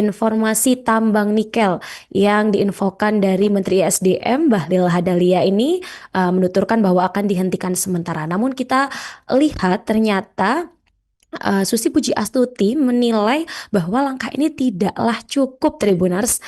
informasi tambang nikel yang diinfokan dari Menteri ESDM Bahlil Lahadalia ini menuturkan bahwa akan dihentikan sementara. Namun kita lihat ternyata Susi Pujiastuti menilai bahwa langkah ini tidaklah cukup, Tribuners.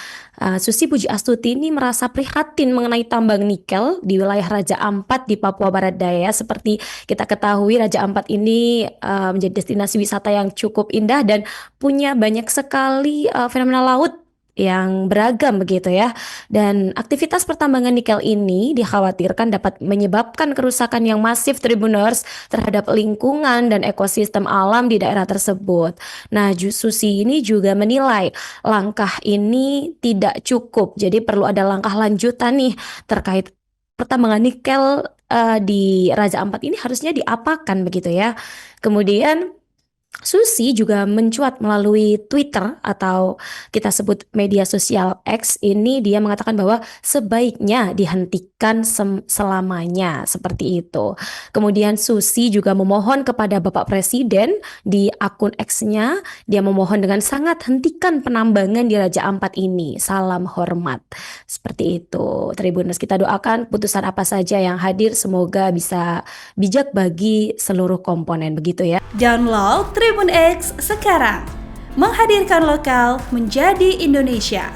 Susi Pujiastuti ini merasa prihatin mengenai tambang nikel di wilayah Raja Ampat di Papua Barat Daya. Seperti kita ketahui, Raja Ampat ini menjadi destinasi wisata yang cukup indah dan punya banyak sekali fenomena laut yang beragam begitu ya. Dan aktivitas pertambangan nikel ini dikhawatirkan dapat menyebabkan kerusakan yang masif, Tribuners, terhadap lingkungan dan ekosistem alam di daerah tersebut. Nah, Susi ini juga menilai langkah ini tidak cukup. Jadi perlu ada langkah lanjutan nih terkait pertambangan nikel di Raja Ampat ini harusnya diapakan begitu ya. Kemudian Susi juga mencuat melalui Twitter atau kita sebut media sosial X ini, dia mengatakan bahwa sebaiknya dihentikan selamanya seperti itu. Kemudian Susi juga memohon kepada Bapak Presiden di akun X-nya, dia memohon dengan sangat hentikan penambangan di Raja Ampat ini. Salam hormat. Seperti itu. Tribuners, kita doakan putusan apa saja yang hadir semoga bisa bijak bagi seluruh komponen begitu ya. Download Tribun X sekarang, menghadirkan lokal menjadi Indonesia.